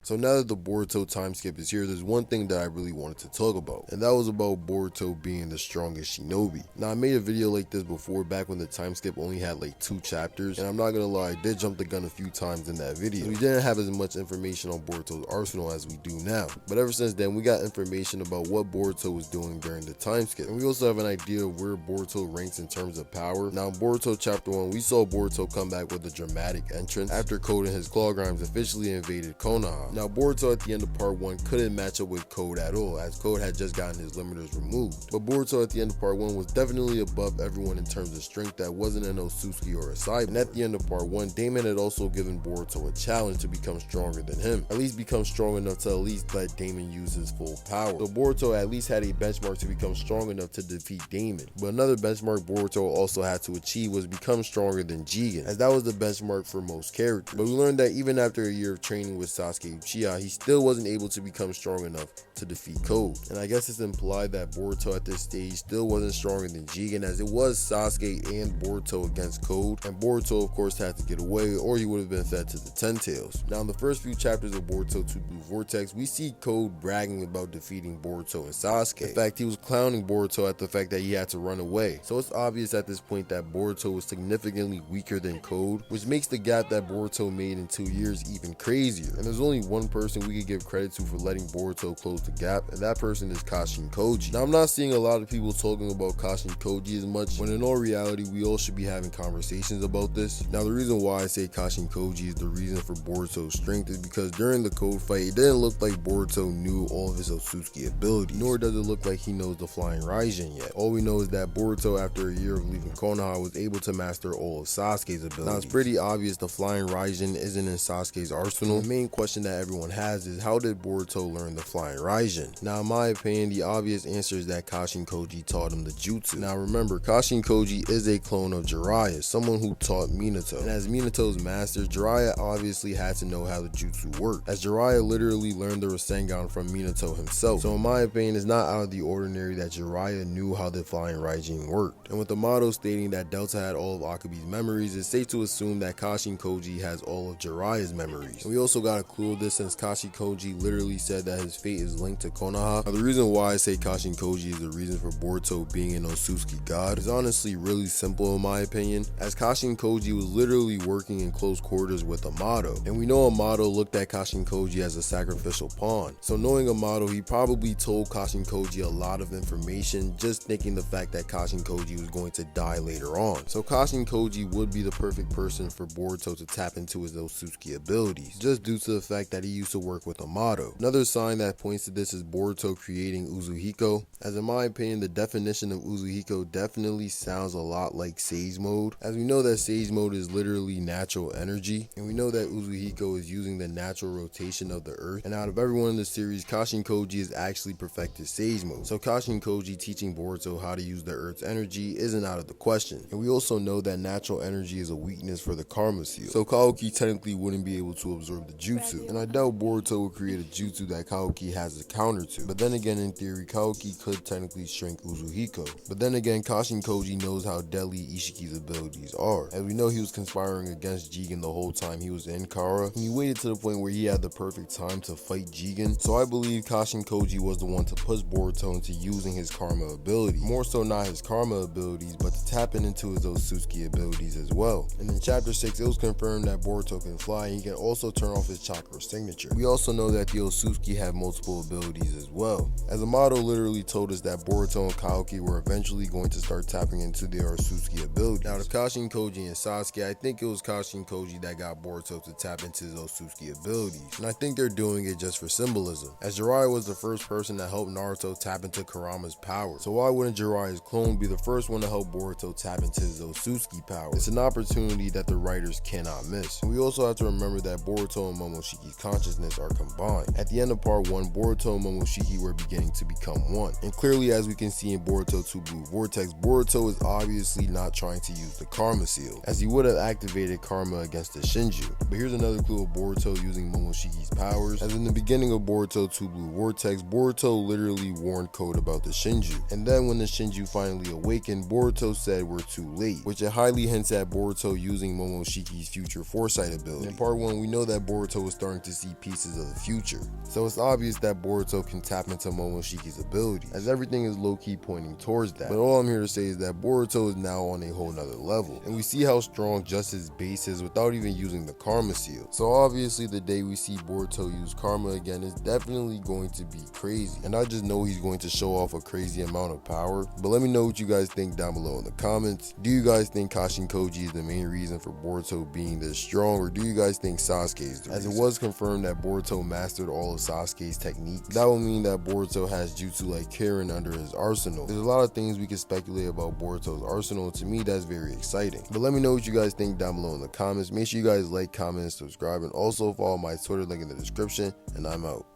So now that the Boruto time skip is here, there's one thing that I really wanted to talk about, and that was about Boruto being the strongest shinobi. Now I made a video like this before, back when the time skip only had like 2 chapters, and I'm not gonna lie, I did jump the gun a few times in that video. So we didn't have as much information on Boruto's arsenal as we do now, but ever since then we got information about what Boruto was doing during the time skip, and we also have an idea of where Boruto ranks in terms of power. Now in Boruto chapter 1, we saw Boruto come back with a dramatic entrance after Code and his claw grimes officially invaded Konoha. Now Boruto at the end of part 1 couldn't match up with Code at all, as Code had just gotten his limiters removed, but Boruto at the end of part 1 was definitely above everyone in terms of strength that wasn't an Otsutsuki or a Cyber. And at the end of part 1, Damon had also given Boruto a challenge to become stronger than him, at least become strong enough to at least let Damon use his full power. So Boruto at least had a benchmark to become strong enough to defeat Damon, but another benchmark Boruto also had to achieve was become stronger than Jigen, as that was the benchmark for most characters. But we learned that even after a year of training with Sasuke Uchiha, he still wasn't able to become strong enough to defeat Code. And I guess it's implied that Boruto at this stage still wasn't stronger than Jigen, as it was Sasuke and Boruto against Code, and Boruto of course had to get away or he would have been fed to the Ten Tails. Now in the first few chapters of Boruto 2 Blue Vortex, we see Code bragging about defeating Boruto and Sasuke. In fact, he was clowning Boruto at the fact that he had to run away. So it's obvious at this point that Boruto was significantly weaker than Code, which makes the gap that Boruto made in 2 years even crazier. And there's only one person we could give credit to for letting Boruto close the gap, and that person is Kashin Koji. Now I'm not seeing a lot of people talking about Kashin Koji as much, when in all reality we all should be having conversations about this. Now the reason why I say Kashin Koji is the reason for Boruto's strength is because during the Code fight, it didn't look like Boruto knew all of his Otsutsuki abilities, nor does it look like he knows the Flying Raijin yet. All we know is that Boruto, after a year of leaving Konoha, was able to master all of Sasuke's abilities. Now it's pretty obvious the Flying Raijin isn't in Sasuke's arsenal. The main question that everyone has is, how did Boruto learn the Flying Raijin? Now in my opinion, the obvious answer is that Kashin Koji taught him the jutsu. Now remember, Kashin Koji is a clone of Jiraiya, someone who taught Minato, and as Minato's master, Jiraiya obviously had to know how the jutsu worked, as Jiraiya literally learned the Rasengan from Minato himself. So in my opinion, it's not out of the ordinary that Jiraiya knew how the Flying Raijin worked. And with the motto stating that Delta had all of Akabe's memories, it's safe to assume that Kashin Koji has all of Jiraiya's memories. And we also got a clue of this since Kashin Koji literally said that his fate is linked to Konoha. Now the reason why I say Kashin Koji is the reason for Boruto being an Otsutsuki god is honestly really simple in my opinion, as Kashin Koji was literally working in close quarters with Amato, and we know Amato looked at Kashin Koji as a sacrificial pawn. So knowing Amato, he probably told Kashin Koji a lot of information, just thinking the fact that Kashin Koji was going to die later on. So Kashin Koji would be the perfect person for Boruto to tap into his Otsutsuki abilities, just due to the fact that he used to work with Amato. Another sign that points to this is Boruto creating Uzuhiko, as in my opinion the definition of Uzuhiko definitely sounds a lot like Sage Mode, as we know that Sage Mode is literally natural energy, and we know that Uzuhiko is using the natural rotation of the earth, and out of everyone in the series, Kashin Koji has actually perfected Sage Mode. So Kashin Koji teaching Boruto how to use the earth's energy isn't out of the question. And we also know that natural energy is a weakness for the Karma Seal, so Kaoki technically wouldn't be able to absorb the jutsu, and I doubt Boruto will create a jutsu that Kaoki has a counter to. But then again, in theory, Kaoki could technically shrink Uzuhiko. But then again, Kashin Koji knows how deadly Ishiki's abilities are, as we know he was conspiring against Jigen the whole time he was in Kara, and he waited to the point where he had the perfect time to fight Jigen. So I believe Kashin Koji was the one to push Boruto into using his Karma ability, more so not his Karma abilities, but to tapping into his Otsutsuki abilities as well. And in chapter 6, it was confirmed that Boruto can fly, and he can also turn off his chakra signature. We also know that the Otsutsuki have multiple abilities as well, as Amato literally told us that Boruto and Kaoki were eventually going to start tapping into their Otsutsuki ability. Now to Kashin Koji and Sasuke, I think it was Kashin Koji that got Boruto to tap into his Otsutsuki abilities, and I think they're doing it just for symbolism, as Jiraiya was the first person to help Naruto tap into Kurama's power, so why wouldn't Jiraiya's clone be the first one to help Boruto tap into his Otsutsuki power? It's an opportunity that the writers cannot miss. And we also have to remember that Boruto and Momoshiki's consciousness are combined. At the end of part 1, Boruto and Momoshiki were beginning to become one, and clearly as we can see in Boruto 2 Blue Vortex, Boruto is obviously not trying to use the Karma Seal, as he would have activated Karma against the Shinju. But here's another clue of Boruto using Momoshiki's powers, as in the beginning of Boruto 2 Blue Vortex, Boruto literally warned Code about the Shinju, and then when the Shinju finally awakened, Boruto said we're too late, which it highly hints at Boruto using Momoshiki's future foresight ability. In part 1, we know that Boruto was starting to see pieces of the future. So it's obvious that Boruto can tap into Momoshiki's ability, as everything is low-key pointing towards that. But all I'm here to say is that Boruto is now on a whole nother level, and we see how strong just his base is without even using the Karma Seal. So obviously the day we see Boruto use Karma again is definitely going to be crazy, and I just know he's going to show off a crazy amount of power. But let me know what you guys think down below in the comments. Do you guys think Kashin Koji is the main reason for Boruto being this strong, or do you guys think Sasuke is the reason? As it was confirmed that Boruto mastered all of Sasuke's techniques, that will mean that Boruto has jutsu like Kirin under his arsenal. There's a lot of things we can speculate about Boruto's arsenal, and to me that's very exciting. But let me know what you guys think down below in the comments. Make sure you guys like, comment, and subscribe, and also follow my Twitter link in the description, and I'm out.